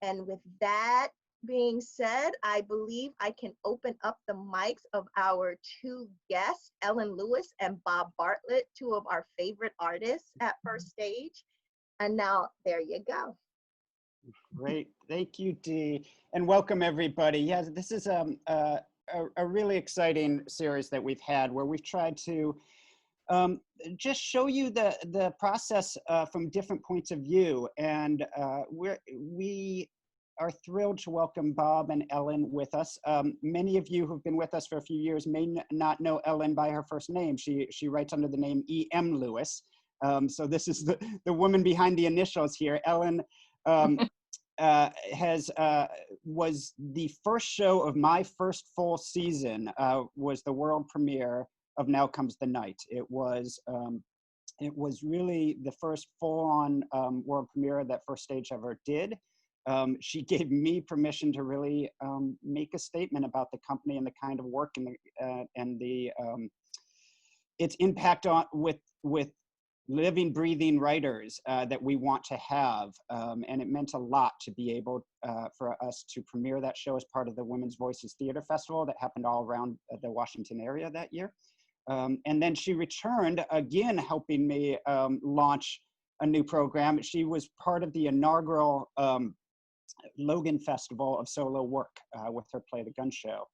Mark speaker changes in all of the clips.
Speaker 1: And with that being said, I believe I can open up the mics of our two guests, Ellen Lewis and Bob Bartlett, two of our favorite artists at First Stage. And now there you go.
Speaker 2: Great, thank you, Dee, and welcome everybody. Yes, this is a really exciting series that we've had where we've tried to just show you the process from different points of view, and we are thrilled to welcome Bob and Ellen with us. Many of you who've been with us for a few years may not know Ellen by her first name. She writes under the name E.M. Lewis. So this is the woman behind the initials here. Ellen was the first show of my first full season, was the world premiere of Now Comes the Night. It was really the first full-on world premiere that First Stage ever did. She gave me permission to really make a statement about the company and the kind of work and its impact on with living, breathing writers that we want to have. And it meant a lot to be able for us to premiere that show as part of the Women's Voices Theater Festival that happened all around the Washington area that year. And then she returned again, helping me launch a new program. She was part of the inaugural Logan Festival of Solo Work with her Play the Gun show.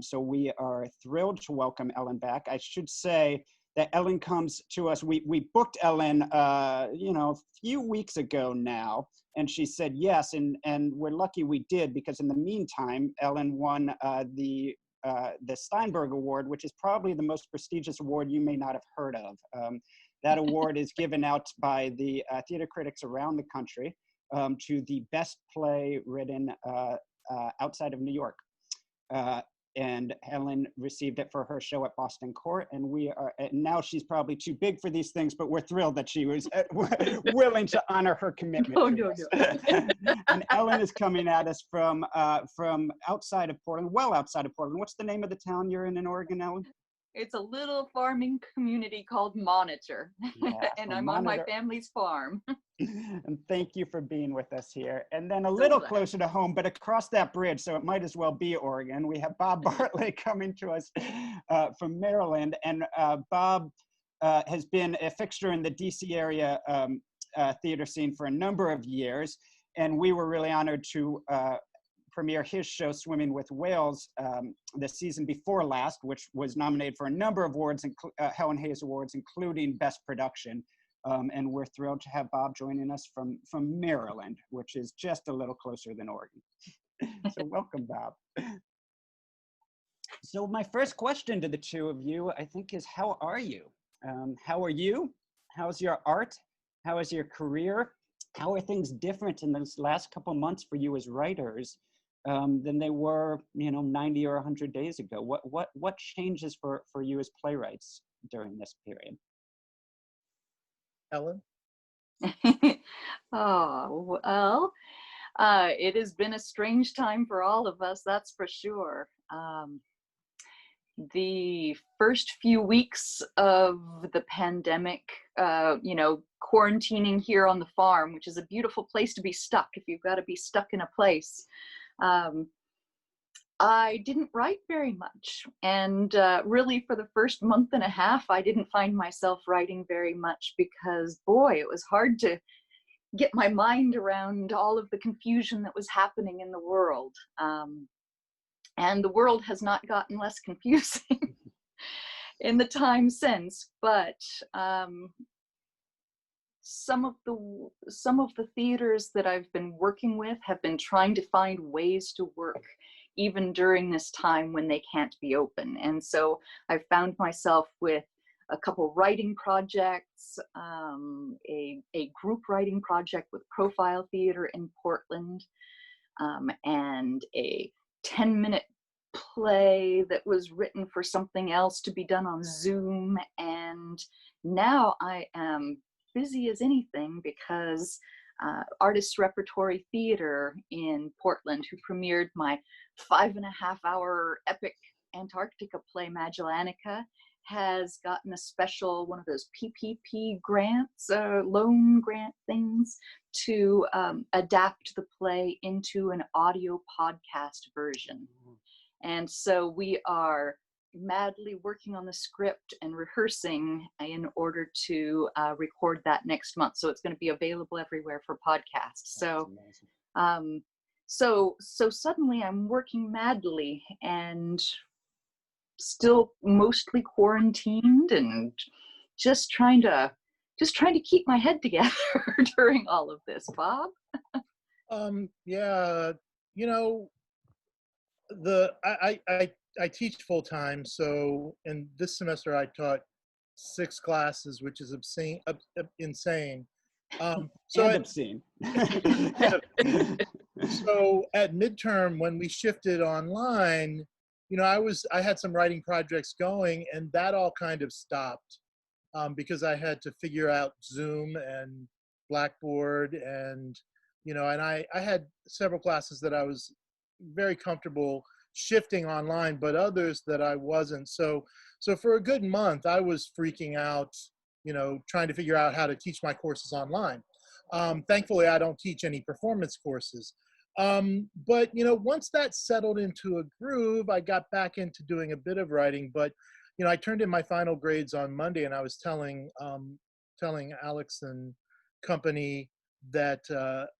Speaker 2: So we are thrilled to welcome Ellen back. I should say that Ellen comes to us. We booked Ellen, a few weeks ago now, and she said yes, and we're lucky we did, because in the meantime, Ellen won the Steinberg Award, which is probably the most prestigious award you may not have heard of. That award is given out by the theater critics around the country to the best play written outside of New York. And Helen received it for her show at Boston Court, and now she's probably too big for these things, but we're thrilled that she was willing to honor her commitment. No. And Ellen is coming at us from outside of Portland, well outside of Portland. What's the name of the town you're in Oregon, Ellen?
Speaker 3: It's a little farming community called Monitor, and I'm on my family's farm.
Speaker 2: And thank you for being with us here. And then a little closer to home, but across that bridge, so it might as well be Oregon, we have Bob Bartlett coming to us from Maryland. And Bob has been a fixture in the DC area theater scene for a number of years. And we were really honored to premiere his show, Swimming with Whales, the season before last, which was nominated for a number of awards, Helen Hayes Awards, including Best Production. And we're thrilled to have Bob joining us from Maryland, which is just a little closer than Oregon. So welcome, Bob. So my first question to the two of you, I think, is how are you? How are you? How's your art? How is your career? How are things different in those last couple months for you as writers than they were, 90 or 100 days ago? What changes for you as playwrights during this period?
Speaker 4: Ellen?
Speaker 3: Oh, well, it has been a strange time for all of us, that's for sure. The first few weeks of the pandemic, quarantining here on the farm, which is a beautiful place to be stuck if you've got to be stuck in a place. I didn't write very much, and really for the first month and a half, I didn't find myself writing very much because, boy, it was hard to get my mind around all of the confusion that was happening in the world. And the world has not gotten less confusing in the time since, but some of the theaters that I've been working with have been trying to find ways to work even during this time when they can't be open. And so I found myself with a couple writing projects, a group writing project with Profile Theater in Portland, and a 10-minute play that was written for something else to be done on Zoom. And now I am busy as anything because Artists Repertory Theater in Portland, who premiered my 5.5-hour epic Antarctica play Magellanica, has gotten a special one of those PPP grants, loan grant things, to adapt the play into an audio podcast version. And so we are madly working on the script and rehearsing in order to record that next month. So it's going to be available everywhere for podcasts. So suddenly I'm working madly and still mostly quarantined and just trying to keep my head together during all of this. Bob?
Speaker 4: Yeah, you know, I teach full time, so in this semester I taught 6 classes, which is insane. So
Speaker 2: And
Speaker 4: at,
Speaker 2: obscene.
Speaker 4: so at midterm, when we shifted online, you know, I had some writing projects going, and that all kind of stopped because I had to figure out Zoom and Blackboard, and you know, and I had several classes that I was very comfortable shifting online, but others that I wasn't. So for a good month, I was freaking out, you know, trying to figure out how to teach my courses online. Thankfully, I don't teach any performance courses. But, you know, once that settled into a groove, I got back into doing a bit of writing. But, you know, I turned in my final grades on Monday, and I was telling Alex and company that,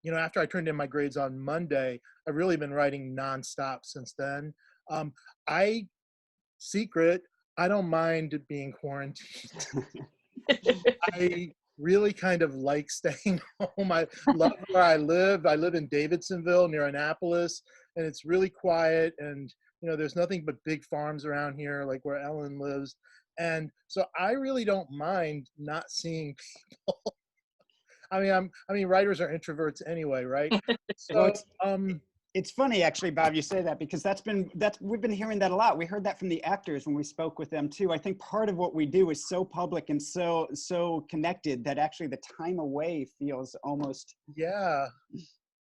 Speaker 4: you know, after I turned in my grades on Monday, I've really been writing nonstop since then. I don't mind being quarantined. I really kind of like staying home. I love where I live. I live in Davidsonville near Annapolis, and it's really quiet. And, you know, there's nothing but big farms around here, like where Ellen lives. And so I really don't mind not seeing people. I mean, writers are introverts anyway, right? So,
Speaker 2: it's funny actually, Bob, you say that, because we've been hearing that a lot. We heard that from the actors when we spoke with them too. I think part of what we do is so public and so connected that actually the time away feels almost.
Speaker 4: Yeah,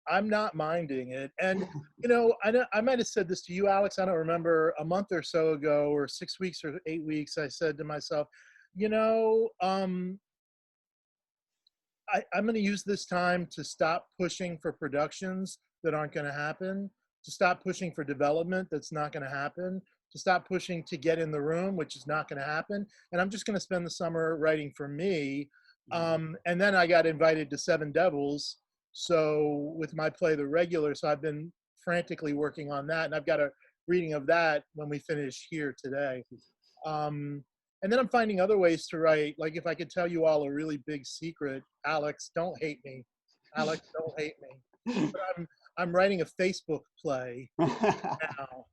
Speaker 4: I'm not minding it. And, you know, I might have said this to you, Alex, I don't remember, a month or so ago, or 6 weeks or 8 weeks, I said to myself, you know, I'm going to use this time to stop pushing for productions that aren't going to happen, to stop pushing for development that's not going to happen, to stop pushing to get in the room, which is not going to happen. And I'm just going to spend the summer writing for me. And then I got invited to Seven Devils, so with my play, The Regular. So I've been frantically working on that, and I've got a reading of that when we finish here today. And then I'm finding other ways to write. Like, if I could tell you all a really big secret, Alex, don't hate me. Alex, don't hate me. But I'm writing a Facebook play now.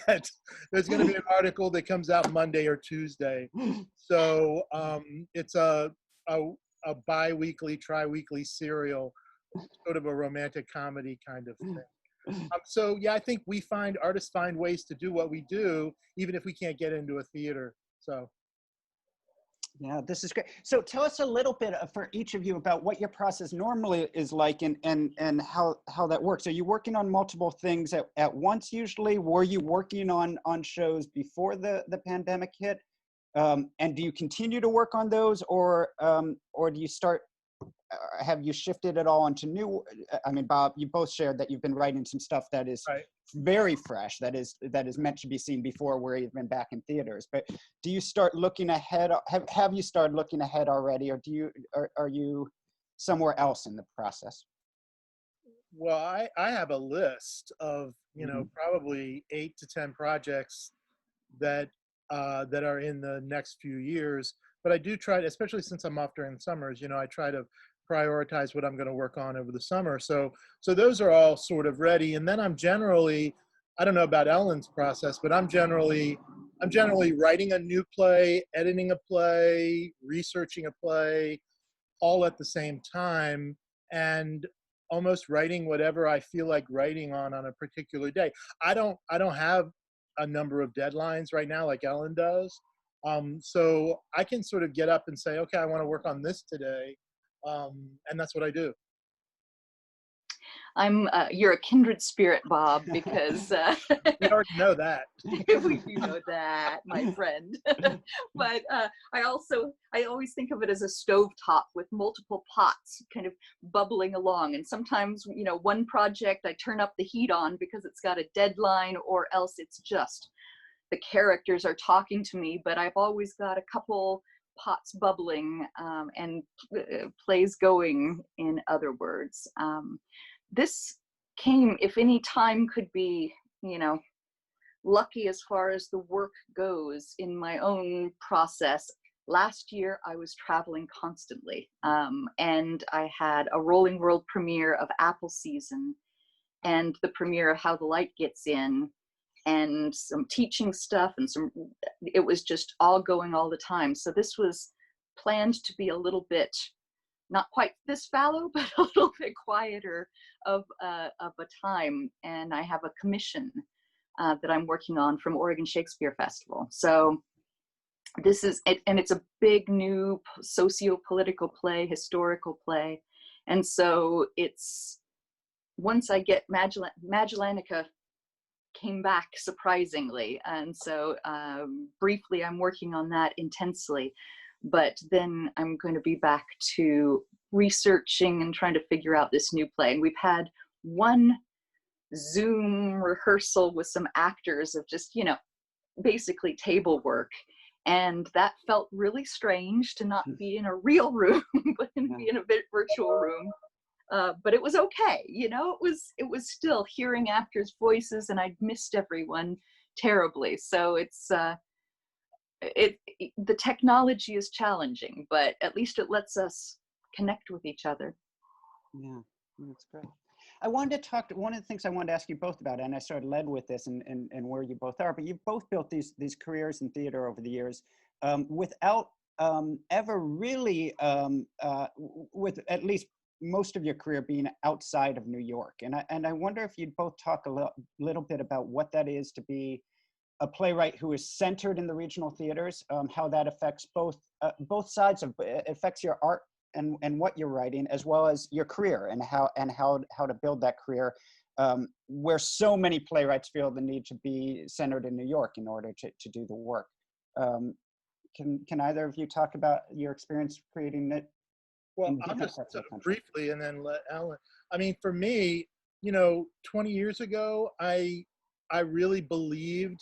Speaker 4: That there's going to be an article that comes out Monday or Tuesday. So it's a bi-weekly, tri-weekly serial, sort of a romantic comedy kind of thing. So yeah, I think artists find ways to do what we do, even if we can't get into a theater. So.
Speaker 2: Yeah, this is great. So tell us a little bit for each of you about what your process normally is like, and how that works. Are you working on multiple things at once usually? Were you working on shows before the pandemic hit? And do you continue to work on those, or do you start? Have you shifted at all into new? I mean, Bob, you both shared that you've been writing some stuff that is
Speaker 4: Right.
Speaker 2: very fresh, that is meant to be seen before we're even back in theaters. But do you start looking ahead? Have you started looking ahead already, or are you somewhere else in the process?
Speaker 4: Well, I have a list of, you know, probably 8 to 10 projects that are in the next few years. But I do try to, especially since I'm off during the summers, you know, I try to prioritize what I'm going to work on over the summer. So those are all sort of ready. And then I'm generally, I don't know about Ellen's process, but I'm generally writing a new play, editing a play, researching a play, all at the same time, and almost writing whatever I feel like writing on a particular day. I don't have a number of deadlines right now like Ellen does. So I can sort of get up and say, okay, I want to work on this today. And that's what I do.
Speaker 3: You're a kindred spirit, Bob, because
Speaker 4: We already know that.
Speaker 3: you know that, my friend. But I always think of it as a stovetop with multiple pots kind of bubbling along. And sometimes, you know, one project I turn up the heat on because it's got a deadline, or else it's just the characters are talking to me, but I've always got a couple pots bubbling and plays going, in other words. This came, if any time could be, you know, lucky as far as the work goes in my own process. Last year, I was traveling constantly, and I had a rolling world premiere of Apple Season and the premiere of How the Light Gets In, and some teaching stuff, and it was just all going all the time. So this was planned to be a little bit, not quite this fallow, but a little bit quieter of a time. And I have a commission that I'm working on from Oregon Shakespeare Festival. So this is it, and it's a big new socio-political play, historical play. And so it's, once I get Magellanica came back surprisingly, and so briefly I'm working on that intensely, but then I'm going to be back to researching and trying to figure out this new play. And we've had one Zoom rehearsal with some actors of just, you know, basically table work, and that felt really strange to not be in a real room but be in a virtual room. But it was okay, you know, it was still hearing actors' voices, and I'd missed everyone terribly. So it's the technology is challenging, but at least it lets us connect with each other.
Speaker 2: Yeah, that's great. I wanted to talk to, one of the things I wanted to ask you both about, and I sort of led with this and where you both are, but you've both built these careers in theater over the years without ever really, with at least most of your career being outside of New York. And I wonder if you'd both talk a little bit about what that is to be a playwright who is centered in the regional theaters, how that affects both sides of, it affects your art and what you're writing, as well as your career, and how to build that career, where so many playwrights feel the need to be centered in New York in order to do the work. Can either of you talk about your experience creating it?
Speaker 4: Well, I'll just briefly, and then let Ellen. I mean, for me, you know, 20 years ago, I really believed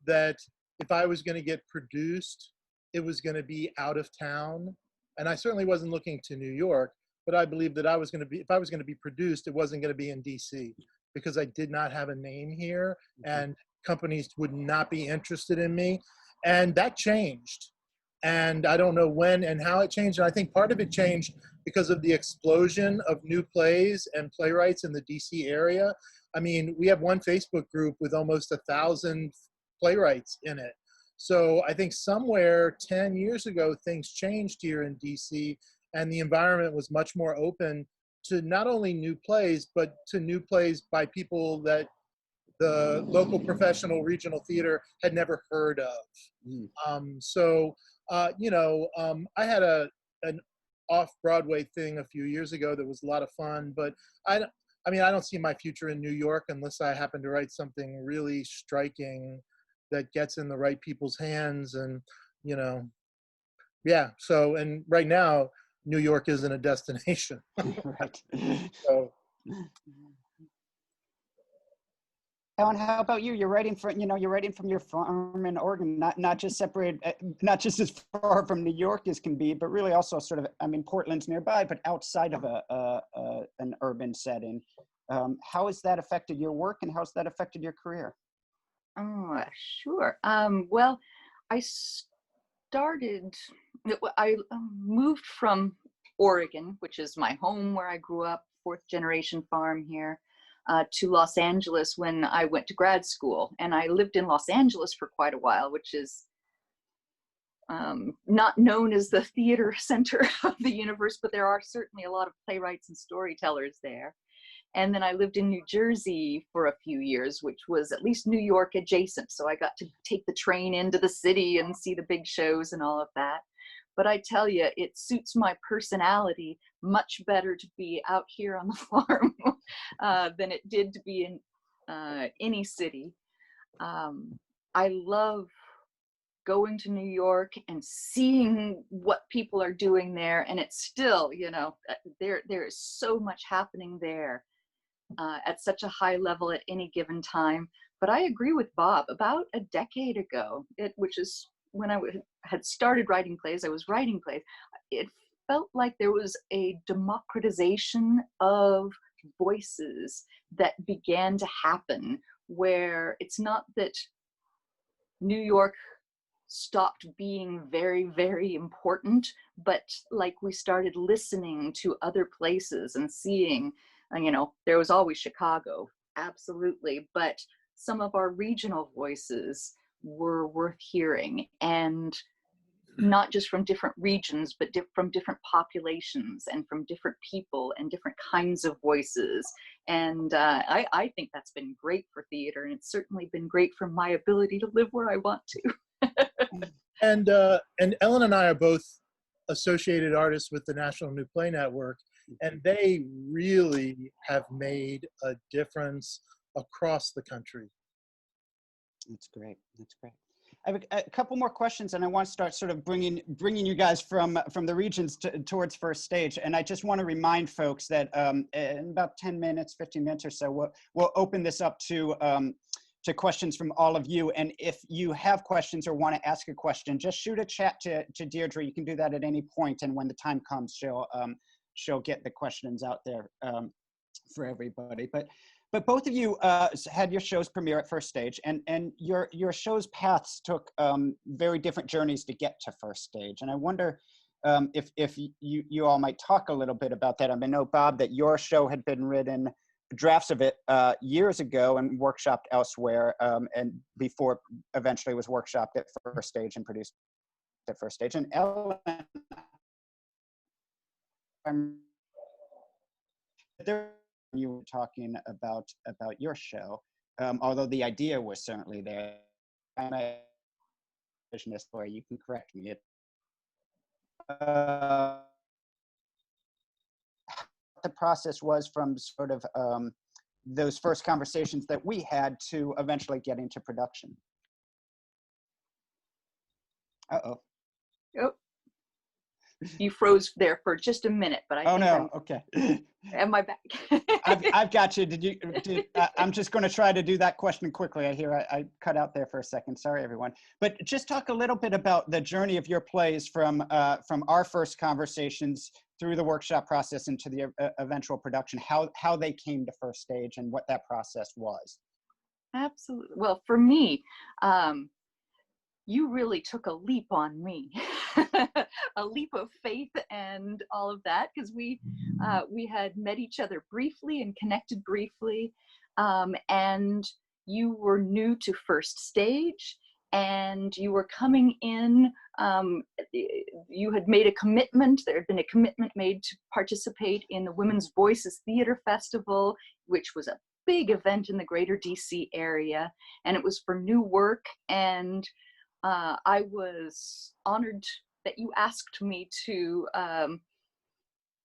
Speaker 4: that if I was going to get produced, it was going to be out of town. And I certainly wasn't looking to New York, but I believed that I was going to be, if I was going to be produced, it wasn't going to be in DC, because I did not have a name here, and companies would not be interested in me. And that changed. And I don't know when and how it changed. And I think part of it changed because of the explosion of new plays and playwrights in the DC area. I mean, we have one Facebook group with almost 1,000 playwrights in it. So I think somewhere 10 years ago, things changed here in DC, and the environment was much more open to not only new plays, but to new plays by people that the local professional regional theater had never heard of. I had an off-Broadway thing a few years ago that was a lot of fun, but I don't see my future in New York unless I happen to write something really striking that gets in the right people's hands. And, you know, yeah, so, and right now, New York isn't a destination.
Speaker 2: Right.
Speaker 4: So.
Speaker 2: Ellen, how about you? You're writing from your farm in Oregon, not just separate, not just as far from New York as can be, but really also sort of, I mean, Portland's nearby, but outside of an urban setting. How has that affected your work, and how's that affected your career?
Speaker 3: Oh, sure. Well, I moved from Oregon, which is my home where I grew up, 4th generation farm here, to Los Angeles when I went to grad school. And I lived in Los Angeles for quite a while, which is not known as the theater center of the universe, but there are certainly a lot of playwrights and storytellers there. And then I lived in New Jersey for a few years, which was at least New York adjacent. So I got to take the train into the city and see the big shows and all of that. but I tell you, it suits my personality much better to be out here on the farm than it did to be in any city. I love going to New York and seeing what people are doing there, and it's still, you know, there is so much happening there at such a high level at any given time. But I agree with Bob. About a decade ago, which is when I had started writing plays, I was writing plays, it felt like there was a democratization of voices that began to happen, where it's not that New York stopped being very, very important, but like we started listening to other places and seeing, you know, there was always Chicago, absolutely, but some of our regional voices were worth hearing, and not just from different regions, but from different populations and from different people and different kinds of voices. And I think that's been great for theater, and it's certainly been great for my ability to live where I want to.
Speaker 4: And Ellen and I are both associated artists with the National New Play Network, and they really have made a difference across the country.
Speaker 2: That's great. That's great. I have a couple more questions, and I want to start sort of bringing you guys from the regions towards first stage. And I just want to remind folks that in about 10 minutes, 15 minutes or so, we'll open this up to questions from all of you. And if you have questions or want to ask a question, just shoot a chat to Deirdre. You can do that at any point, and when the time comes, she'll get the questions out there for everybody. But both of you had your shows premiere at First Stage, and your show's paths took very different journeys to get to First Stage. And I wonder if you all might talk a little bit about that. I know, Bob, that your show had been written, drafts of it years ago and workshopped elsewhere, and before eventually was workshopped at First Stage and produced at First Stage. And Ellen, you were talking about your show, although the idea was certainly there. I'm a visionist, or you can correct me. The process was from sort of those first conversations that we had to eventually get into production. Uh-oh.
Speaker 3: Oh. You froze there for just a minute, but I think
Speaker 2: no, okay.
Speaker 3: Am I back?
Speaker 2: I've got you. I'm just going to try to do that question quickly. I cut out there for a second. Sorry, everyone. But just talk a little bit about the journey of your plays from our first conversations through the workshop process into the eventual production, how they came to First Stage and what that process was. Absolutely.
Speaker 3: Well, for me, you really took a leap on me, a leap of faith and all of that, because we had met each other briefly and connected briefly, and you were new to First Stage, and you were coming in, you had made a commitment, there had been a commitment made to participate in the Women's Voices Theater Festival, which was a big event in the greater DC area, and it was for new work, and I was honored that you asked me to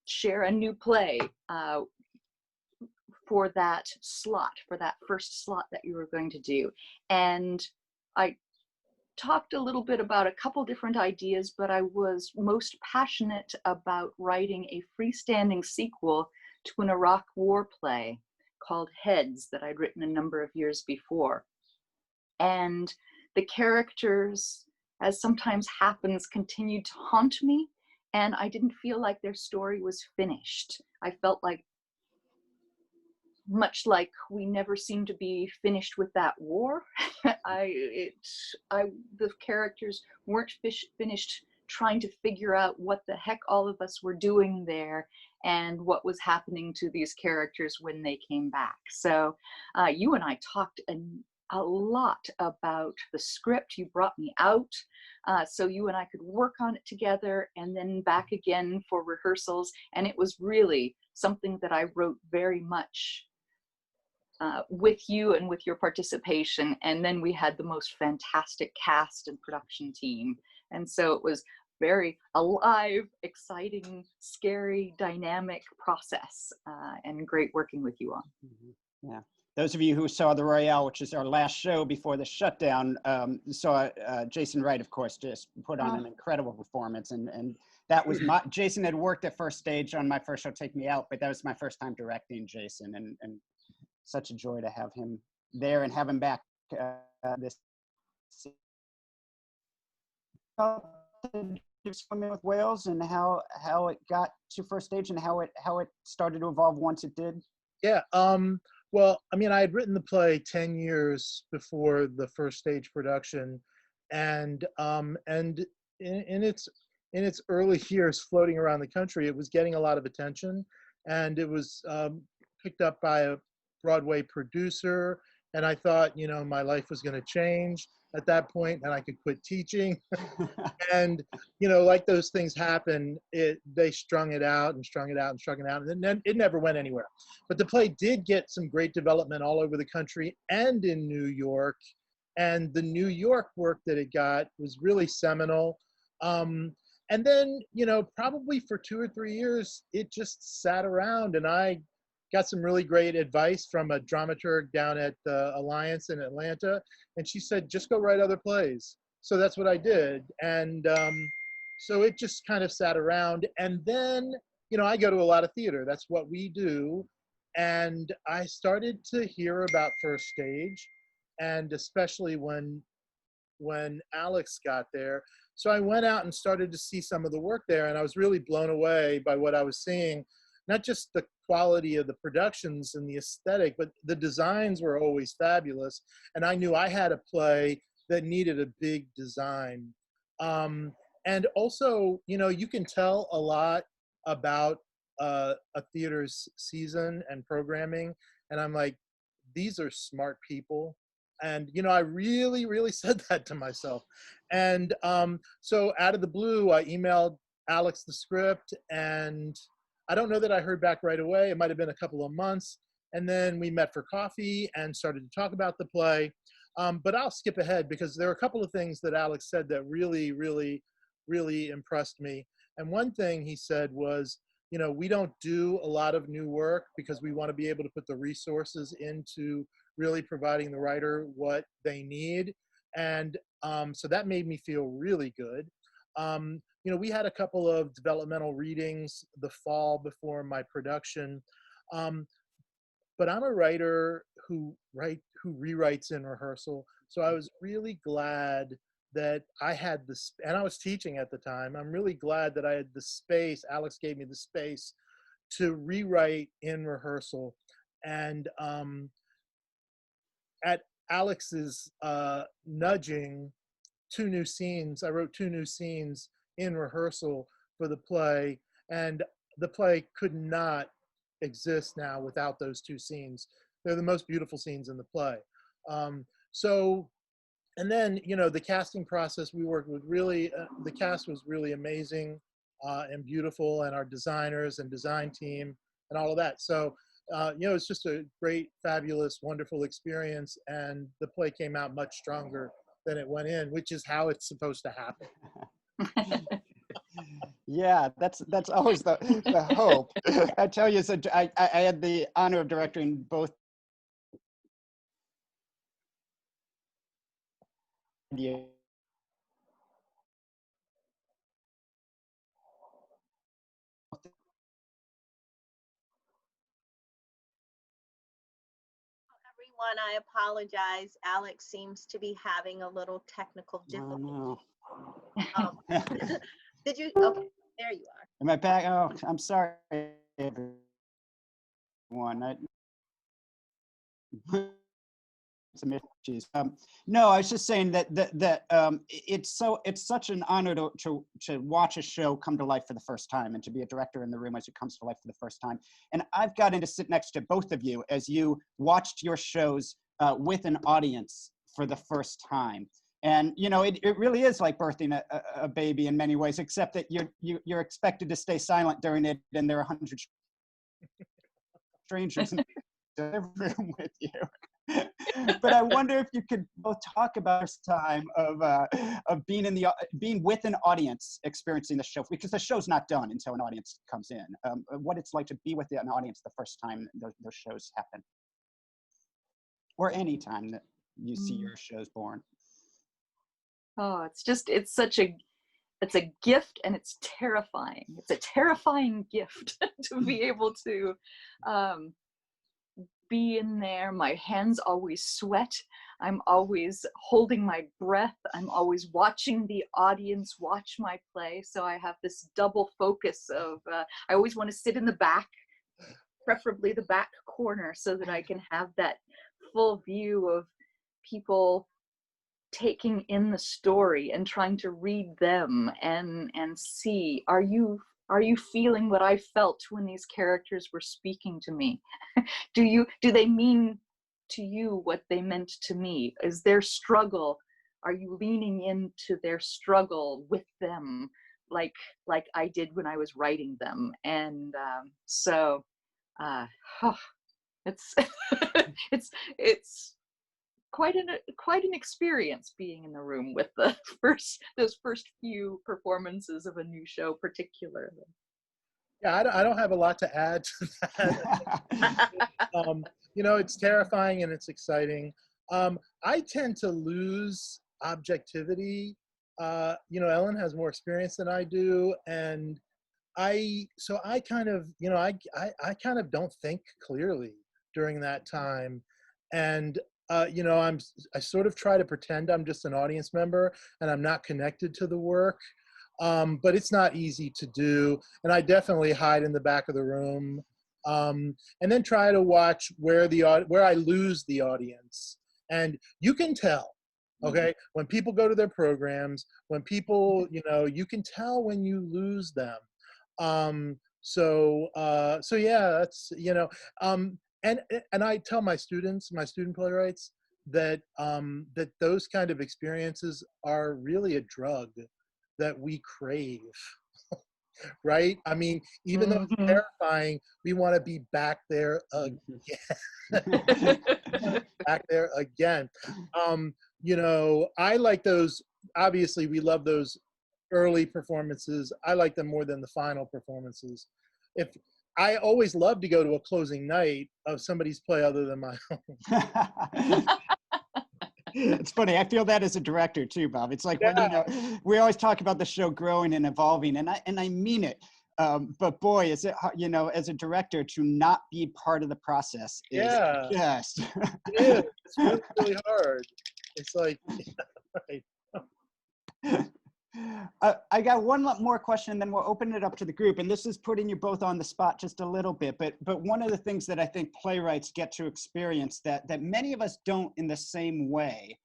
Speaker 3: share a new play for that slot, for that first slot that you were going to do. And I talked a little bit about a couple different ideas, but I was most passionate about writing a freestanding sequel to an Iraq War play called Heads that I'd written a number of years before. And the characters, as sometimes happens, continued to haunt me, and I didn't feel like their story was finished. I felt like, much like we never seemed to be finished with that war, the characters weren't finished trying to figure out what the heck all of us were doing there and what was happening to these characters when they came back. So you and I talked a lot about the script. You brought me out so you and I could work on it together, and then back again for rehearsals. And it was really something that I wrote very much with you and with your participation. And then we had the most fantastic cast and production team. And so it was very alive, exciting, scary, dynamic process, and great working with you all.
Speaker 2: Yeah. Those of you who saw the Royale, which is our last show before the shutdown, saw Jason Wright, of course, just put on an incredible performance. And that was Jason had worked at First Stage on my first show, Take Me Out, but that was my first time directing Jason, and such a joy to have him there and have him back this season. Swimming with Whales and how it got to First Stage and how it started to evolve once it did.
Speaker 4: Yeah. Well, I mean, I had written the play 10 years before the First Stage production, and in its early years floating around the country, it was getting a lot of attention, and it was picked up by a Broadway producer, and I thought, you know, my life was going to change at that point, and I could quit teaching. And, you know, like those things happen, they strung it out and strung it out and strung it out, and then it never went anywhere. But the play did get some great development all over the country and in New York. And the New York work that it got was really seminal. And then, you know, probably for 2 or 3 years, it just sat around, and I got some really great advice from a dramaturg down at the Eileens in Atlanta. And she said, just go write other plays. So that's what I did. And so it just kind of sat around. And then, you know, I go to a lot of theater. That's what we do. And I started to hear about First Stage, and especially when Alex got there. So I went out and started to see some of the work there, and I was really blown away by what I was seeing. Not just the quality of the productions and the aesthetic, but the designs were always fabulous. And I knew I had a play that needed a big design. And also, you know, you can tell a lot about a theater's season and programming. And I'm like, these are smart people. And, you know, I really, really said that to myself. And so out of the blue, I emailed Alex the script, and I don't know that I heard back right away. It might have been a couple of months. And then we met for coffee and started to talk about the play. But I'll skip ahead because there are a couple of things that Alex said that really, really, really impressed me. And one thing he said was, you know, we don't do a lot of new work because we want to be able to put the resources into really providing the writer what they need. And so that made me feel really good. You know, we had a couple of developmental readings the fall before my production. But I'm a writer who rewrites in rehearsal. So I was really glad that I had this, and I was teaching at the time. I'm really glad that I had the space. Alex gave me the space to rewrite in rehearsal. And at Alex's nudging, I wrote 2 new scenes in rehearsal for the play, and the play could not exist now without those 2 scenes. They're the most beautiful scenes in the play. And then, you know, the casting process, we worked with really, the cast was really amazing and beautiful, and our designers and design team and all of that. So, you know, it's just a great, fabulous, wonderful experience, and the play came out much stronger than it went in, which is how it's supposed to happen.
Speaker 2: Yeah, that's always the hope. I tell you, so I had the honor of directing both years.
Speaker 1: Everyone, I apologize. Alex seems to be having a little technical difficulty.
Speaker 2: Oh,
Speaker 1: Um,
Speaker 2: no.
Speaker 1: did you? Okay, there you are.
Speaker 2: Am I back? Oh, I'm sorry, everyone. Some issues. No, I was just saying that it's such an honor to watch a show come to life for the first time, and to be a director in the room as it comes to life for the first time. And I've gotten to sit next to both of you as you watched your shows with an audience for the first time. And you know, it really is like birthing a baby in many ways, except that you're expected to stay silent during it, and there are 100 strangers in the room with you. But I wonder if you could both talk about this time of being with an audience experiencing the show, because the show's not done until an audience comes in. What it's like to be with an audience the first time those shows happen, or any time that you see your shows born.
Speaker 3: Oh, it's a gift, and it's terrifying. It's a terrifying gift to be able to be in there. My hands always sweat. I'm always holding my breath. I'm always watching the audience watch my play. So I have this double focus of, I always want to sit in the back, preferably the back corner, so that I can have that full view of people taking in the story and trying to read them and see, are you feeling what I felt when these characters were speaking to me? Do they mean to you what they meant to me? Is their struggle, are you leaning into their struggle with them like I did when I was writing them? And it's it's quite an experience being in the room with those first few performances of a new show, particularly.
Speaker 4: Yeah, I don't have a lot to add to that. It's terrifying and it's exciting. I tend to lose objectivity. Ellen has more experience than I do, and I kind of, I kind of don't think clearly during that time, and I sort of try to pretend I'm just an audience member and I'm not connected to the work. But it's not easy to do. And I definitely hide in the back of the room, and then try to watch where I lose the audience. And you can tell, okay, when people go to their programs, when people, you can tell when you lose them. So yeah, that's, and I tell my student playwrights that that those kind of experiences are really a drug that we crave, right? I mean, even though it's terrifying, we want to be back there again. Back there again. I like those. Obviously, we love those early performances. I like them more than the final performances. I always love to go to a closing night of somebody's play other than my own.
Speaker 2: It's funny. I feel that as a director too, Bob. It's like, when, we always talk about the show growing and evolving, and I mean it. But boy, is it, as a director, to not be part of the process is just.
Speaker 4: It is. It's really, really hard. It's like, right.
Speaker 2: I got one more question, and then we'll open it up to the group. And this is putting you both on the spot just a little bit. But one of the things that I think playwrights get to experience that many of us don't in the same way,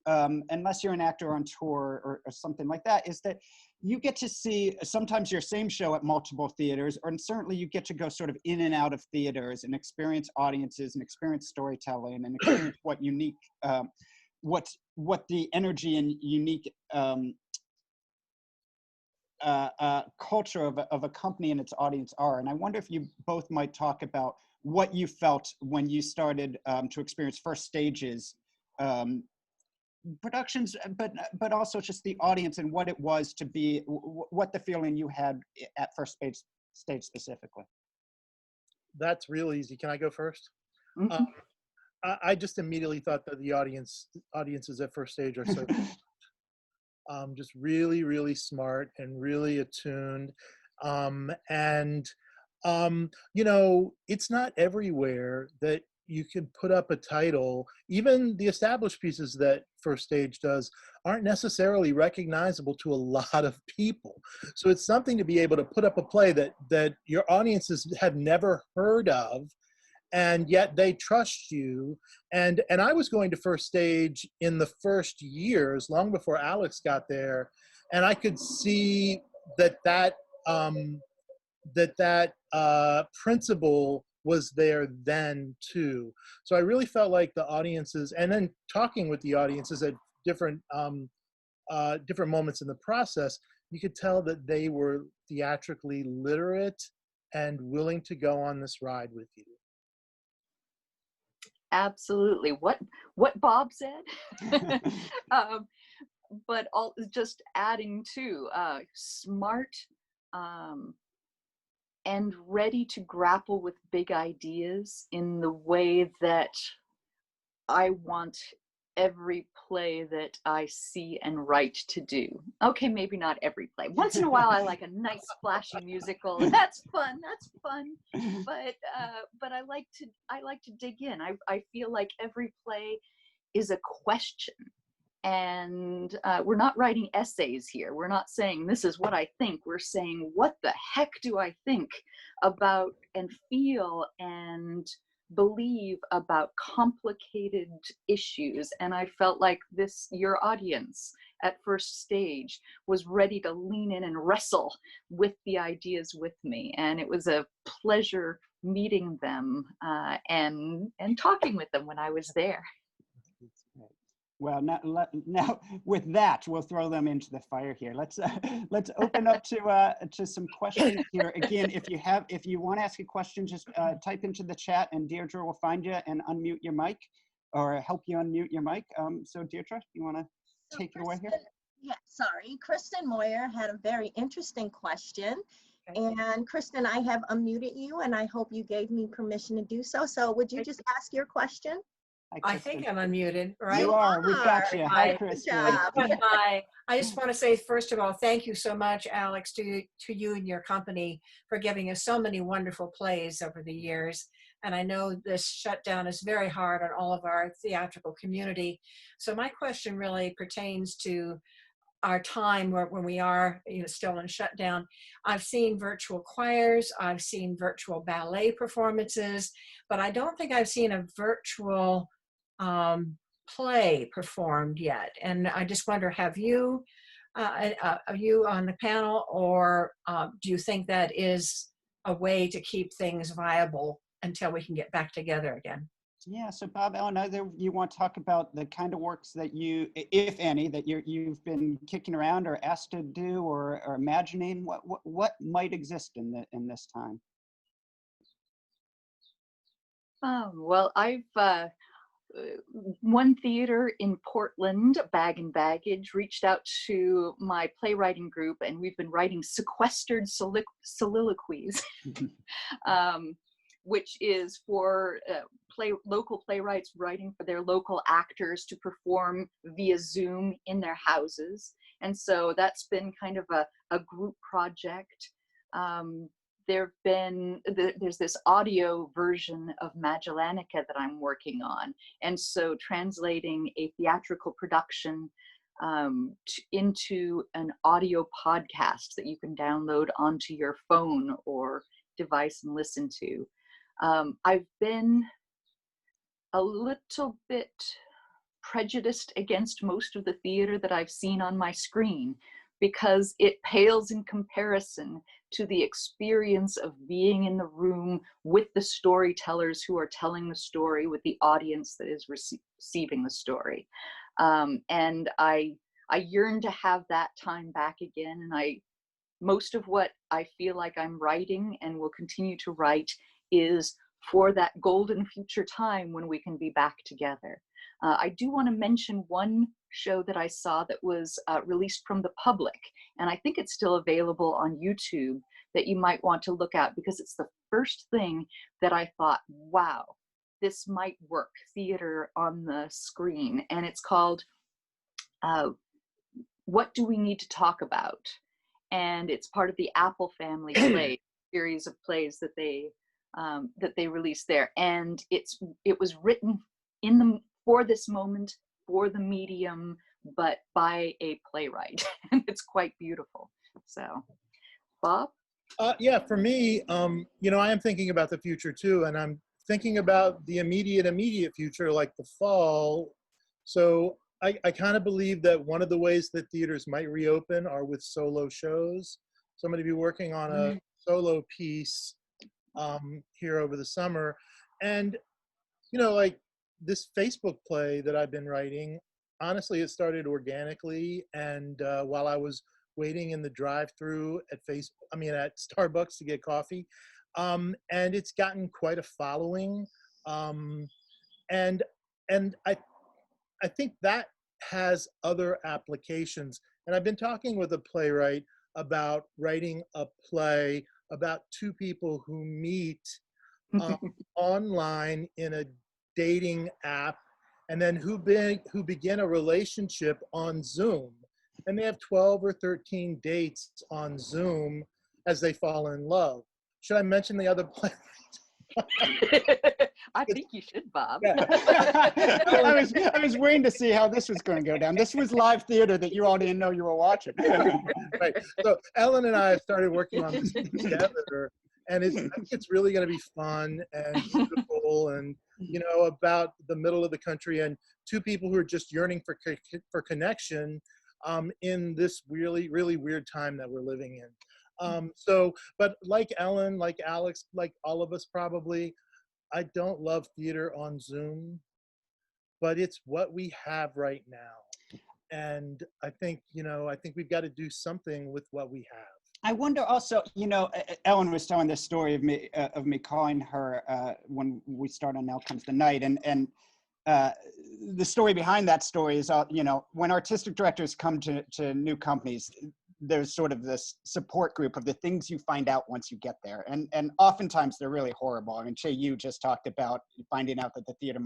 Speaker 2: unless you're an actor on tour or something like that, is that you get to see sometimes your same show at multiple theaters, and certainly you get to go sort of in and out of theaters and experience audiences and experience storytelling and experience what the energy and unique culture of a company and its audience are. And I wonder if you both might talk about what you felt when you started to experience First Stage's productions, but also just the audience and what it was to be, what the feeling you had at First Stage specifically.
Speaker 4: That's real easy. Can I go first?
Speaker 3: Mm-hmm.
Speaker 4: I just immediately thought that the audiences at First Stage are so just really, really smart and really attuned. It's not everywhere that you can put up a title. Even the established pieces that First Stage does aren't necessarily recognizable to a lot of people. So it's something to be able to put up a play that your audiences have never heard of, and yet they trust you. And I was going to First Stage in the first years, long before Alex got there, and I could see that principle was there then too. So I really felt like the audiences, and then talking with the audiences at different moments in the process, you could tell that they were theatrically literate and willing to go on this ride with you.
Speaker 3: Absolutely. What Bob said. But all just adding to smart and ready to grapple with big ideas in the way that I want every play that I see and write to do. Okay, maybe not every play. Once in a while, I like a nice splashy musical. That's fun. That's fun. But I like to dig in. I feel like every play is a question. And we're not writing essays here. We're not saying this is what I think. We're saying what the heck do I think about and feel and believe about complicated issues. And I felt like your audience at first stage was ready to lean in and wrestle with the ideas with me. And it was a pleasure meeting them and talking with them when I was there.
Speaker 2: Well, now with that, we'll throw them into the fire here. Let's open up to some questions here. Again, if you want to ask a question, just type into the chat, and Deirdre will find you and unmute your mic, or help you unmute your mic. So Deirdre, you want to take it away here?
Speaker 1: Yeah, sorry. Kristen Moyer had a very interesting question. Okay. And Kristen, I have unmuted you, and I hope you gave me permission to do so. So would you just ask your question?
Speaker 5: I think I'm unmuted, right?
Speaker 2: You are. We've got you. Hi, Kristen.
Speaker 5: I just want to say, first of all, thank you so much, Alex, to you and your company for giving us so many wonderful plays over the years. And I know this shutdown is very hard on all of our theatrical community. So my question really pertains to our time when we are still in shutdown. I've seen virtual choirs, I've seen virtual ballet performances, but I don't think I've seen a virtual play performed yet. And I just wonder, have you, are you on the panel, or do you think that is a way to keep things viable until we can get back together again?
Speaker 2: Yeah, so Bob, Ellen, either you want to talk about the kind of works that you, if any, that you've been kicking around or asked to do or imagining, what might exist in this time?
Speaker 3: Well, I've one theater in Portland, Bag and Baggage, reached out to my playwriting group, and we've been writing sequestered soliloquies, which is for local playwrights writing for their local actors to perform via Zoom in their houses. And so that's been kind of a group project. There's this audio version of Magellanica that I'm working on. And so translating a theatrical production into an audio podcast that you can download onto your phone or device and listen to. I've been a little bit prejudiced against most of the theater that I've seen on my screen, because it pales in comparison to the experience of being in the room with the storytellers who are telling the story, with the audience that is receiving the story. And I yearn to have that time back again. And most of what I feel like I'm writing and will continue to write is for that golden future time when we can be back together. I do want to mention one show that I saw that was released from the public, and I think it's still available on YouTube, that you might want to look at, because it's the first thing that I thought, wow, this might work, theater on the screen. And it's called What Do We Need to Talk About? And it's part of the Apple Family play series of plays that they released there. And it was written for this moment, for the medium, but by a playwright. And it's quite beautiful. So, Bob?
Speaker 4: Yeah, for me, I am thinking about the future too, and I'm thinking about the immediate future, like the fall. So I kind of believe that one of the ways that theaters might reopen are with solo shows. So I'm going to be working on a solo piece here over the summer. And, like this Facebook play that I've been writing, honestly, it started organically. And while I was waiting in the drive-through at Starbucks to get coffee, and it's gotten quite a following. and I think that has other applications. And I've been talking with a playwright about writing a play about two people who meet online in a dating app, and then who begin a relationship on Zoom. And they have 12 or 13 dates on Zoom as they fall in love. Should I mention the other play?
Speaker 3: I think you should, Bob.
Speaker 2: Yeah. I was waiting to see how this was going to go down. This was live theater that you all didn't know you were watching.
Speaker 4: Right. So Ellen and I have started working on this together, and I think it's really going to be fun and beautiful, and about the middle of the country, and two people who are just yearning for connection in this really, really weird time that we're living in. But like Ellen, like Alex, like all of us probably, I don't love theater on Zoom, but it's what we have right now. And I think we've got to do something with what we have.
Speaker 2: I wonder also, Ellen was telling this story of me calling her when we started on Now Comes the Night, and the story behind that story is, when artistic directors come to new companies, there's sort of this support group of the things you find out once you get there. And oftentimes they're really horrible. I mean, Che, you just talked about finding out that the theater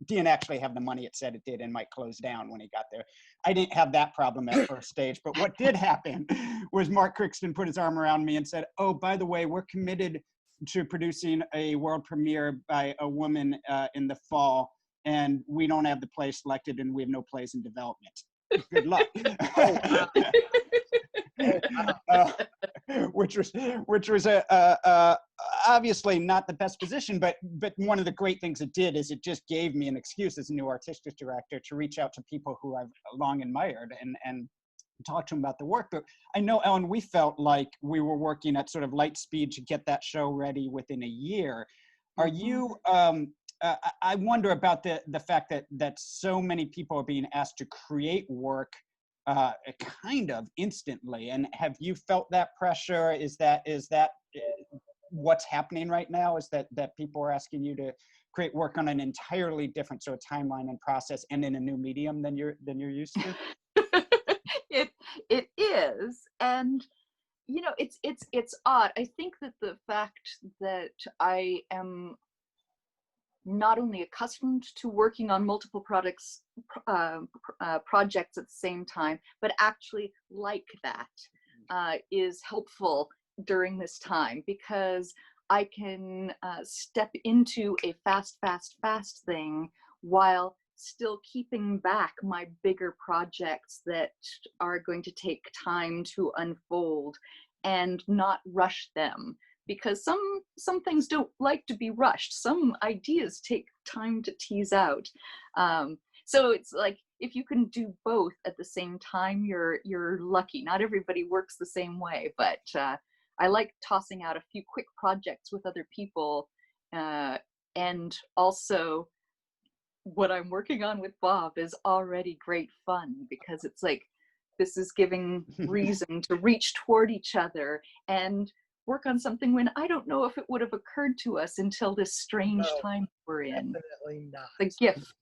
Speaker 2: didn't actually have the money it said it did and might close down when he got there. I didn't have that problem at first stage, but what did happen was Mark Kristins put his arm around me and said, oh, by the way, we're committed to producing a world premiere by a woman in the fall, and we don't have the play selected and we have no plays in development. Good luck. Which was obviously not the best position, but one of the great things it did is it just gave me an excuse as a new artistic director to reach out to people who I've long admired and talk to them about the work. But I know, Ellen, we felt like we were working at sort of light speed to get that show ready within a year. Are you? I wonder about the fact that so many people are being asked to create work kind of instantly. And have you felt that pressure? Is that what's happening right now? Is that people are asking you to create work on an entirely different sort of timeline and process and in a new medium than you're used to?
Speaker 3: It is, and it's odd. I think that the fact that I am not only accustomed to working on multiple projects at the same time, but actually like that is helpful during this time, because I can step into a fast thing while still keeping back my bigger projects that are going to take time to unfold and not rush them. Because some things don't like to be rushed. Some ideas take time to tease out. So it's like, if you can do both at the same time, you're lucky. Not everybody works the same way, but I like tossing out a few quick projects with other people. And also, what I'm working on with Bob is already great fun, because it's like, this is giving reason to reach toward each other and work on something when I don't know if it would have occurred to us until this strange time we're in.
Speaker 4: Definitely not.
Speaker 3: The gift.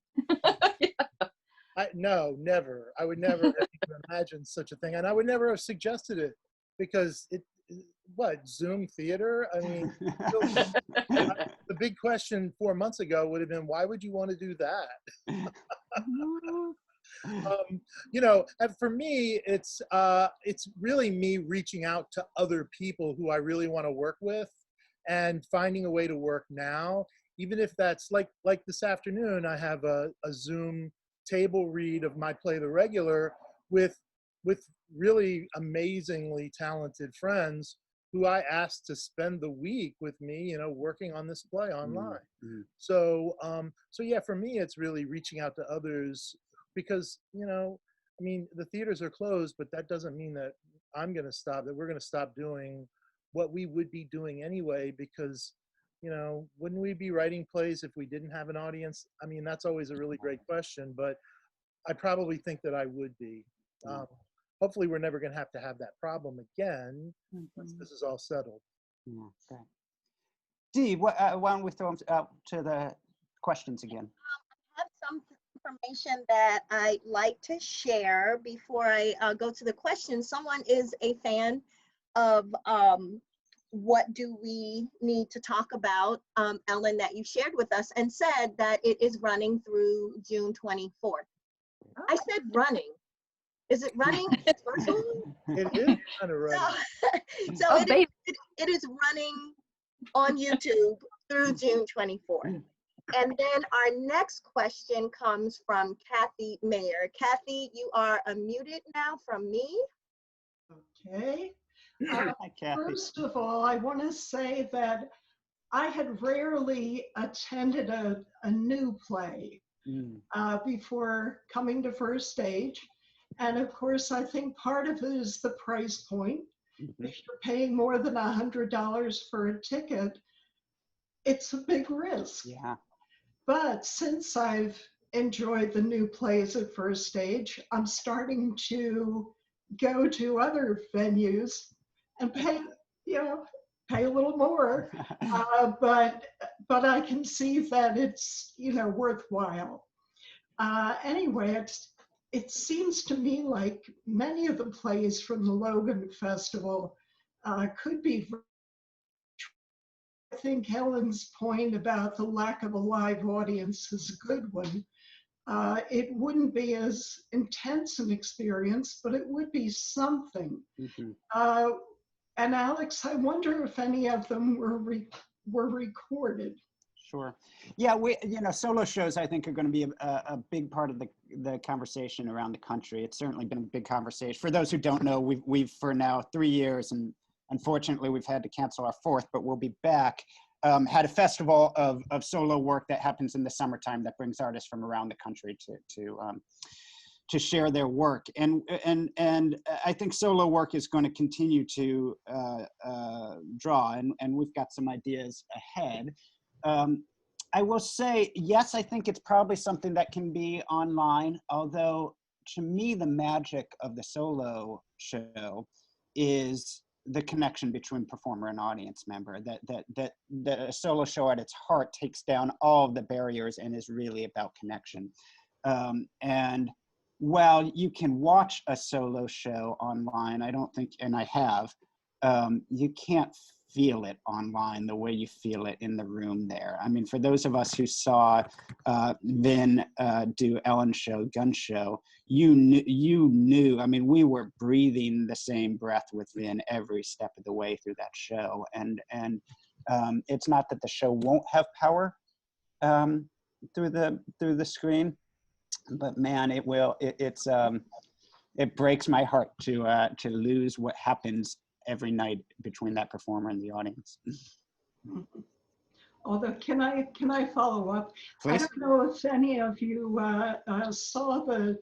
Speaker 4: No, never. I would never have even imagined such a thing, and I would never have suggested it, because Zoom theater? I mean, the big question 4 months ago would have been, why would you want to do that? And for me, it's really me reaching out to other people who I really want to work with and finding a way to work now, even if that's like this afternoon. I have a Zoom table read of my play The Regular with really amazingly talented friends who I asked to spend the week with me, working on this play online. Mm-hmm. So yeah, for me, it's really reaching out to others, because, the theaters are closed, but that doesn't mean that we're going to stop doing what we would be doing anyway, because, wouldn't we be writing plays if we didn't have an audience? I mean, that's always a really great question, but I probably think that I would be. Hopefully we're never going to have that problem again once this is all settled.
Speaker 2: Yeah, okay. Dee, why don't we throw them out to the questions again?
Speaker 1: information that I'd like to share before I go to the question. Someone is a fan of what do we need to talk about, Ellen, that you shared with us, and said that it is running through June 24th. I said running. Is it running? First of all?
Speaker 4: It is kind of running.
Speaker 1: So
Speaker 3: Oh,
Speaker 1: it is running on YouTube through June 24th. And then our next question comes from Kathy Mayer. Kathy, you are unmuted now from me.
Speaker 6: Okay.
Speaker 2: Hi, Kathy.
Speaker 6: First of all, I want to say that I had rarely attended a new play before coming to First Stage. And of course, I think part of it is the price point. If you're paying more than $100 for a ticket, it's a big risk.
Speaker 2: Yeah.
Speaker 6: But since I've enjoyed the new plays at First Stage, I'm starting to go to other venues and pay a little more. But I can see that it's, worthwhile. Anyway, it seems to me like many of the plays from the Logan Festival could be. I think Helen's point about the lack of a live audience is a good one. It wouldn't be as intense an experience, but it would be something. And Alex, I wonder if any of them were recorded.
Speaker 2: Sure. Yeah, solo shows I think are going to be a big part of the conversation around the country. It's certainly been a big conversation. For those who don't know, we've for now 3 years, and unfortunately we've had to cancel our 4th, but we'll be back. Had a festival of solo work that happens in the summertime that brings artists from around the country to share their work, and I think solo work is going to continue to draw, and we've got some ideas ahead. I will say, yes, I think it's probably something that can be online, although to me, the magic of the solo show is the connection between performer and audience member, that a solo show at its heart takes down all of the barriers and is really about connection. And while you can watch a solo show online, I don't think, and I have, you can't feel it online the way you feel it in the room there. I mean, for those of us who saw Vin do Ellen's show, Gun Show, you knew, I mean, we were breathing the same breath with Vin every step of the way through that show. And it's not that the show won't have power through the screen, but man, it will. It breaks my heart to lose what happens every night between that performer and the audience.
Speaker 6: Although, can I follow up?
Speaker 2: Please.
Speaker 6: I don't know if any of you saw the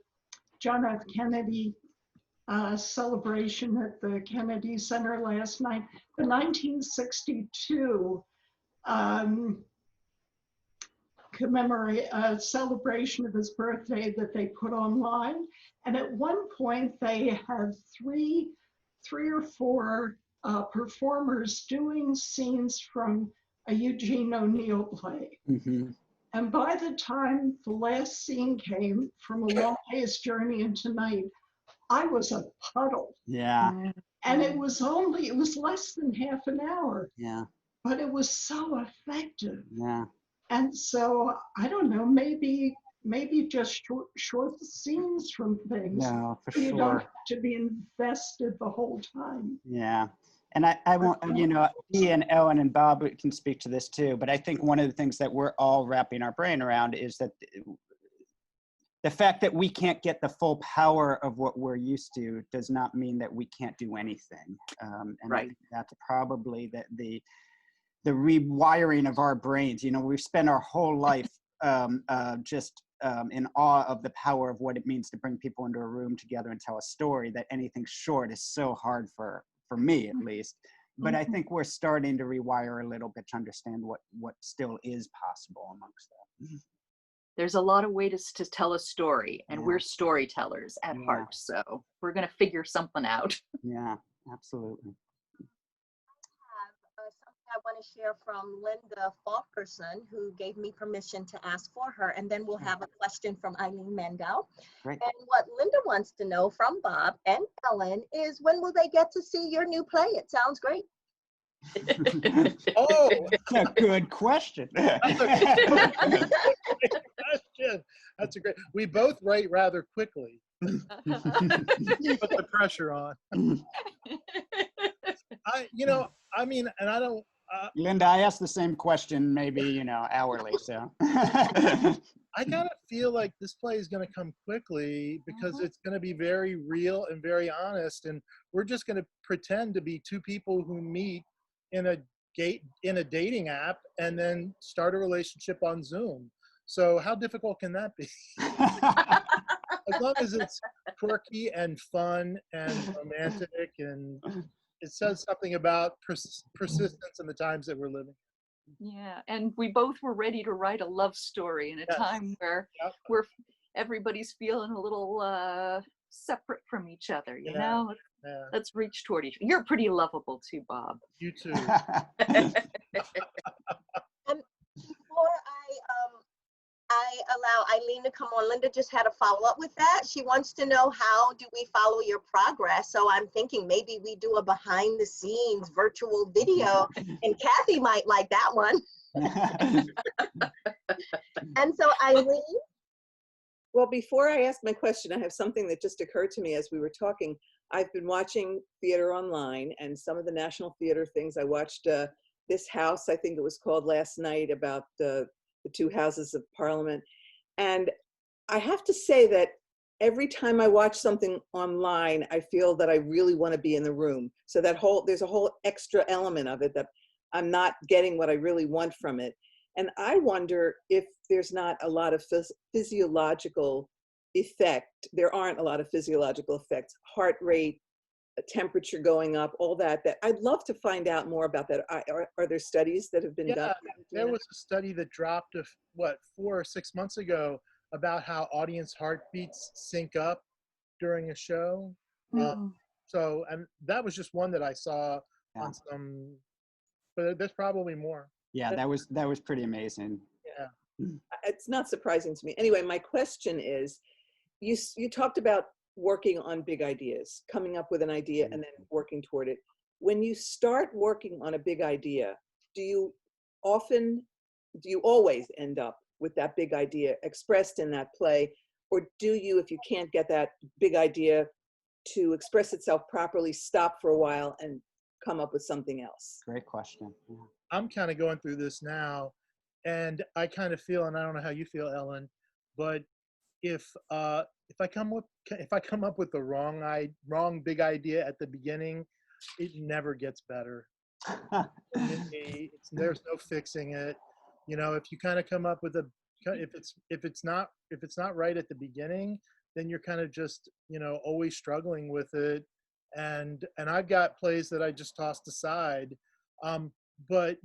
Speaker 6: John F. Kennedy celebration at the Kennedy Center last night. The 1962 commemorate a celebration of his birthday that they put online, and at one point they had three or four performers doing scenes from a Eugene O'Neill play. And by the time the last scene came, From a Long Day's Journey into Night, I was a puddle.
Speaker 2: Yeah.
Speaker 6: And it was less than half an hour.
Speaker 2: Yeah.
Speaker 6: But it was so effective.
Speaker 2: Yeah.
Speaker 6: And so, I don't know, maybe just short scenes from things.
Speaker 2: No, for
Speaker 6: You
Speaker 2: sure.
Speaker 6: don't have to be invested the whole time.
Speaker 2: Yeah. And I won't, Ian, Ellen, and Bob can speak to this too, but I think one of the things that we're all wrapping our brain around is that the fact that we can't get the full power of what we're used to does not mean that we can't do anything. And right. I think that's probably the rewiring of our brains. We've spent our whole life just in awe of the power of what it means to bring people into a room together and tell a story, that anything short is so hard for me, at least. But I think we're starting to rewire a little bit to understand what still is possible amongst that.
Speaker 3: There's a lot of ways to tell a story, and we're storytellers at heart, so we're going to figure something out.
Speaker 2: Yeah, absolutely.
Speaker 1: I have I want to share from Linda Falkerson, who gave me permission to ask for her, and then we'll have a question from Eileen Mendel.
Speaker 2: Great.
Speaker 1: And what Linda wants to know from Bob and Ellen is, when will they get to see your new play? It sounds great.
Speaker 4: Oh,
Speaker 2: That's a good question.
Speaker 4: that's a great question. That's a great. We both write rather quickly. Put the pressure on. I mean, and I don't.
Speaker 2: Linda, I asked the same question maybe, hourly, so.
Speaker 4: I kind of feel like this play is going to come quickly because it's going to be very real and very honest, and we're just going to pretend to be two people who meet in a dating app and then start a relationship on Zoom. So how difficult can that be? As long as it's quirky and fun and romantic, and it says something about persistence in the times that we're living.
Speaker 3: Yeah, and we both were ready to write a love story in a
Speaker 4: Yes.
Speaker 3: time where everybody's feeling a little separate from each other, you know?
Speaker 4: Yeah.
Speaker 3: Let's reach toward each other. You're pretty lovable too, Bob.
Speaker 4: You too.
Speaker 1: Before I allow Eileen to come on, Linda just had a follow-up with that. She wants to know, how do we follow your progress? So I'm thinking maybe we do a behind-the-scenes virtual video, and Kathy might like that one. And so Eileen?
Speaker 7: Well, before I ask my question, I have something that just occurred to me as we were talking. I've been watching theater online, and some of the National Theater things. I watched This House, I think it was called, last night, about the two houses of Parliament. And I have to say that every time I watch something online, I feel that I really want to be in the room. So there's a whole extra element of it that I'm not getting what I really want from it. And I wonder if there's not a lot of physiological effect. There aren't a lot of physiological effects, heart rate, temperature going up, all that I'd love to find out more about that. Are there studies that have been done?
Speaker 4: There was a study that dropped 4 or 6 months ago about how audience heartbeats sync up during a show. So, and that was just one that I saw on some, but there's probably more.
Speaker 2: Yeah, that was pretty amazing.
Speaker 4: Yeah.
Speaker 7: It's not surprising to me. Anyway, my question is, you talked about working on big ideas, coming up with an idea and then working toward it. When you start working on a big idea, do you always end up with that big idea expressed in that play? Or do you, if you can't get that big idea to express itself properly, stop for a while and come up with something else?
Speaker 2: Great question. Yeah.
Speaker 4: I'm kind of going through this now, and I kind of feel, and I don't know how you feel, Ellen, but if I come up with the wrong big idea at the beginning, it never gets better. There's no fixing it. If you kind of come up with if it's not right at the beginning, then you're kind of just always struggling with it. And I've got plays that I just tossed aside. But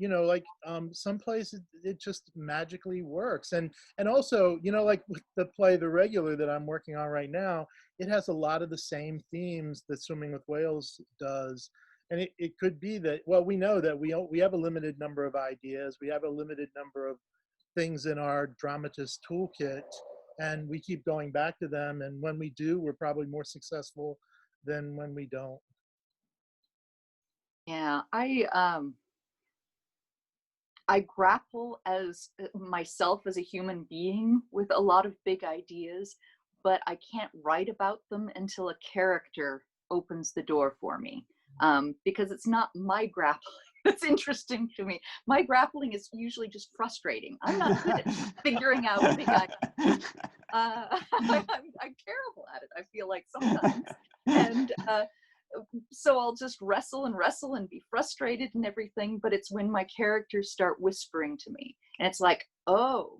Speaker 4: some plays it just magically works, and also like with the play The Regular that I'm working on right now, it has a lot of the same themes that Swimming with Whales does, and it could be that, well, we know that we have a limited number of ideas, we have a limited number of things in our dramatist toolkit, and we keep going back to them, and when we do, we're probably more successful than when we don't.
Speaker 3: Yeah, I grapple as myself as a human being with a lot of big ideas, but I can't write about them until a character opens the door for me, because it's not my grappling that's interesting to me. My grappling is usually just frustrating. I'm not good at figuring out big ideas. I'm terrible at it, I feel like sometimes. And so I'll just wrestle and be frustrated and everything, but it's when my characters start whispering to me, and it's like, oh,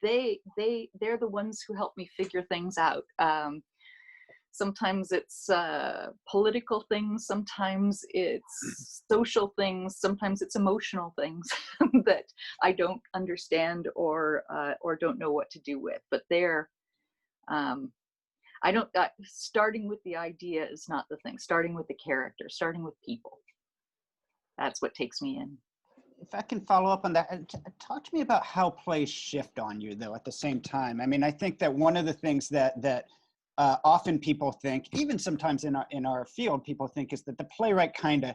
Speaker 3: they're the ones who help me figure things out. Sometimes it's political things, sometimes it's social things, sometimes it's emotional things that I don't understand or don't know what to do with. But starting with the idea is not the thing. Starting with the character, starting with people. That's what takes me in.
Speaker 2: If I can follow up on that, talk to me about how plays shift on you, though, at the same time. I mean, I think that one of the things that often people think, even sometimes in our field, people think is that the playwright kind of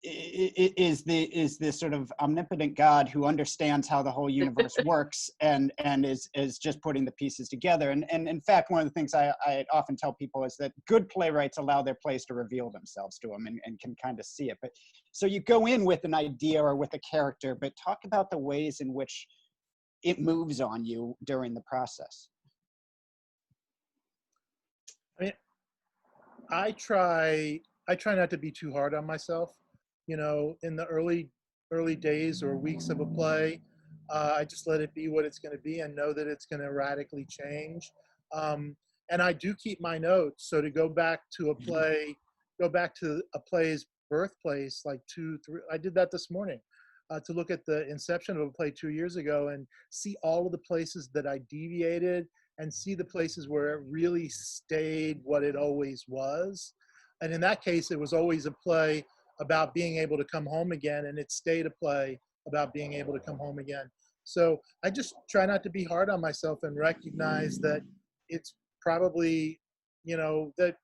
Speaker 2: is this sort of omnipotent God who understands how the whole universe works and is just putting the pieces together. And in fact, one of the things I often tell people is that good playwrights allow their plays to reveal themselves to them and can kind of see it. But so you go in with an idea or with a character, but talk about the ways in which it moves on you during the process.
Speaker 4: I mean, I try not to be too hard on myself. You know, in the early days or weeks of a play, I just let it be what it's going to be and know that it's going to radically change. And I do keep my notes. So to go back to a play's birthplace, like 2, 3, I did that this morning, to look at the inception of a play 2 years ago and see all of the places that I deviated and see the places where it really stayed what it always was. And in that case, it was always a play about being able to come home again, and it stayed a play about being able to come home again. So I just try not to be hard on myself and recognize that it's probably, you know, that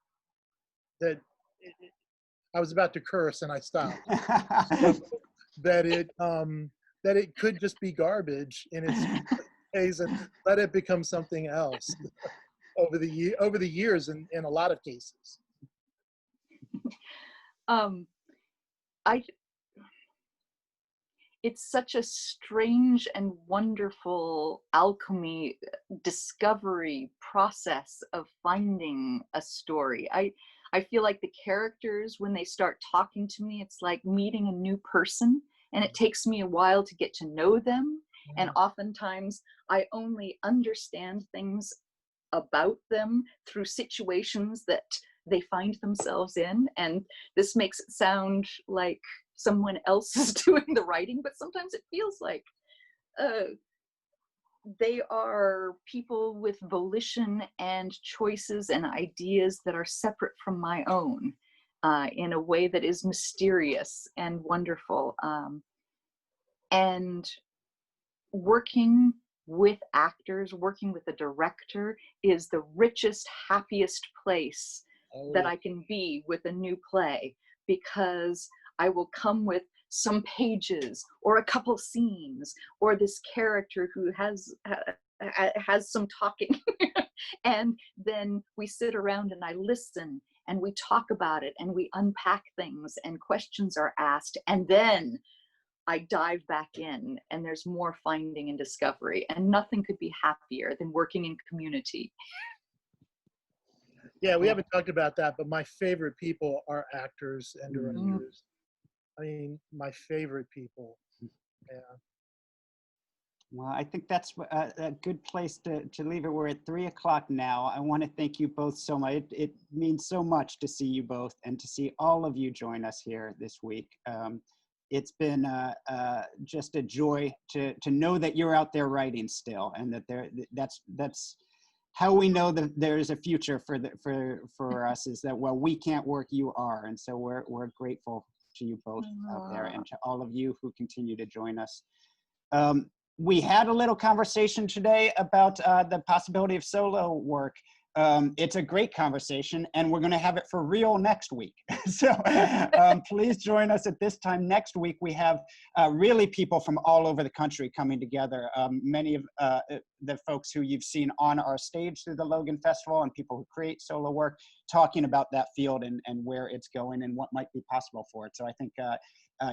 Speaker 4: I was about to curse and I stopped. So that it could just be garbage in its phase and let it become something else over the years in a lot of cases.
Speaker 3: It's such a strange and wonderful alchemy, discovery process of finding a story. I feel like the characters, when they start talking to me, it's like meeting a new person, and it takes me a while to get to know them. And oftentimes I only understand things about them through situations that they find themselves in. And this makes it sound like someone else is doing the writing, but sometimes it feels like they are people with volition and choices and ideas that are separate from my own, in a way that is mysterious and wonderful. And working with actors, working with a director is the richest, happiest place that I can be with a new play, because I will come with some pages or a couple scenes or this character who has some talking and then we sit around and I listen and we talk about it and we unpack things and questions are asked, and then I dive back in and there's more finding and discovery, and nothing could be happier than working in community.
Speaker 4: Yeah, we haven't talked about that, but my favorite people are actors and directors. I mean, my favorite people. Yeah.
Speaker 2: Well, I think that's a good place to leave it. We're at 3 o'clock now. I want to thank you both so much. It means so much to see you both and to see all of you join us here this week. It's been just a joy to know that you're out there writing still, and that that's how we know that there's a future for us, is that, well, we can't work, you are. And so we're grateful to you both out there, and to all of you who continue to join us. We had a little conversation today about the possibility of solo work. It's a great conversation, and we're going to have it for real next week. So please join us at this time next week. We have really people from all over the country coming together. Many of the folks who you've seen on our stage through the Logan Festival, and people who create solo work, talking about that field and where it's going and what might be possible for it. So I think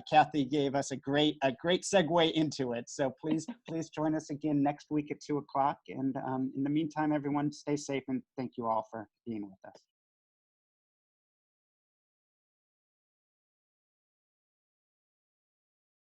Speaker 2: Kathy gave us a great segue into it. So please join us again next week at 2 o'clock. And in the meantime, everyone, stay safe, and thank you all for being with us.